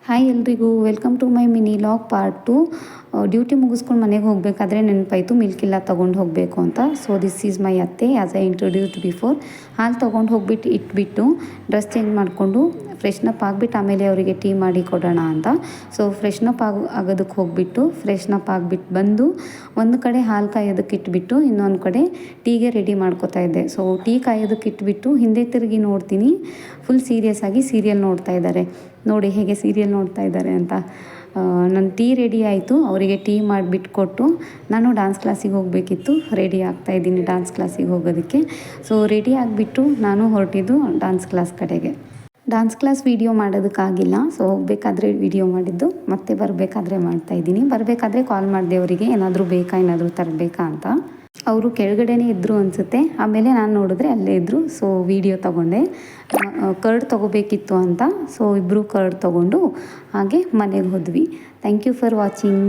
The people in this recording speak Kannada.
ಹಾಯ್ ಎಲ್ರಿಗೂ welcome to my mini log part 2. Duty ಮುಗಿಸ್ಕೊಂಡು ಮನೆಗೆ ಹೋಗಬೇಕಾದ್ರೆ ನೆನಪಾಯಿತು ಮಿಲ್ಕಿಲ್ಲ ತೊಗೊಂಡು ಹೋಗಬೇಕು ಅಂತ. ಸೊ ದಿಸ್ ಈಸ್ ಮೈ ಅತ್ತೆ ಆ್ಯಸ್ ಐ ಇಂಟ್ರೊಡ್ಯೂಸ್ಡ್ ಬಿಫೋರ್. ಹಾಲು ತೊಗೊಂಡು ಹೋಗ್ಬಿಟ್ಟು ಇಟ್ಬಿಟ್ಟು ಡ್ರೆಸ್ ಚೇಂಜ್ ಮಾಡಿಕೊಂಡು ಫ್ರೆಶ್ನಪ್ ಆಗಿಬಿಟ್ಟು ಆಮೇಲೆ ಅವರಿಗೆ ಟೀ ಮಾಡಿ ಕೊಡೋಣ ಅಂತ. ಸೊ ಫ್ರೆಶ್ನಪ್ ಆಗೋದಕ್ಕೆ ಹೋಗಿಬಿಟ್ಟು ಫ್ರೆಶ್ನಪ್ ಆಗಿಬಿಟ್ಟು ಬಂದು ಒಂದು ಕಡೆ ಹಾಲು ಕಾಯೋದಕ್ಕೆ ಇಟ್ಬಿಟ್ಟು ಇನ್ನೊಂದು ಕಡೆ ಟೀಗೆ ರೆಡಿ ಮಾಡ್ಕೋತಾ ಇದ್ದೆ. ಸೊ ಟೀ ಕಾಯೋದಕ್ಕೆ ಇಟ್ಬಿಟ್ಟು ಹಿಂದೆ ತಿರುಗಿ ನೋಡ್ತೀನಿ, ಫುಲ್ ಸೀರಿಯಸ್ ಆಗಿ ಸೀರಿಯಲ್ ನೋಡ್ತಾ ಇದ್ದಾರೆ. ನೋಡಿ ಹೇಗೆ ಸೀರಿಯಲ್ ನೋಡ್ತಾ ಇದ್ದಾರೆ ಅಂತ. ನನ್ನ ಟೀ ರೆಡಿ ಆಯಿತು, ಅವರಿಗೆ ಟೀ ಮಾಡಿಬಿಟ್ಟು ಕೊಟ್ಟು ನಾನು ಡ್ಯಾನ್ಸ್ ಕ್ಲಾಸಿಗೆ ಹೋಗಬೇಕಿತ್ತು. ರೆಡಿ ಆಗ್ತಾಯಿದ್ದೀನಿ ಡ್ಯಾನ್ಸ್ ಕ್ಲಾಸಿಗೆ ಹೋಗೋದಕ್ಕೆ. ಸೊ ರೆಡಿ ಆಗಿಬಿಟ್ಟು ನಾನು ಹೊರಟಿದ್ದು ಡ್ಯಾನ್ಸ್ ಕ್ಲಾಸ್ ಕಡೆಗೆ. ಡ್ಯಾನ್ಸ್ ಕ್ಲಾಸ್ ವೀಡಿಯೋ ಮಾಡೋದಕ್ಕಾಗಿಲ್ಲ, ಸೊ ಹೋಗಬೇಕಾದ್ರೆ ವೀಡಿಯೋ ಮಾಡಿದ್ದು, ಮತ್ತೆ ಬರಬೇಕಾದ್ರೆ ಮಾಡ್ತಾಯಿದ್ದೀನಿ. ಬರಬೇಕಾದ್ರೆ ಕಾಲ್ ಮಾಡಿದೆ ಅವರಿಗೆ, ಏನಾದರೂ ಬೇಕಾ, ಏನಾದರೂ ತರಬೇಕಾ ಅಂತ. ಅವರು ಕೆಳಗಡೆನೇ ಇದ್ದರು ಅನಿಸುತ್ತೆ. ಆಮೇಲೆ ನಾನು ನೋಡಿದ್ರೆ ಅಲ್ಲೇ ಇದ್ದರು. ಸೊ ವೀಡಿಯೋ ತೊಗೊಂಡೆ. ಕರ್ಡ್ ತೊಗೋಬೇಕಿತ್ತು ಅಂತ. ಸೊ ಇಬ್ಬರು ಕರ್ಡ್ ತೊಗೊಂಡು ಹಾಗೆ ಮನೆಗೆ ಹೋದ್ವಿ. Thank you for watching.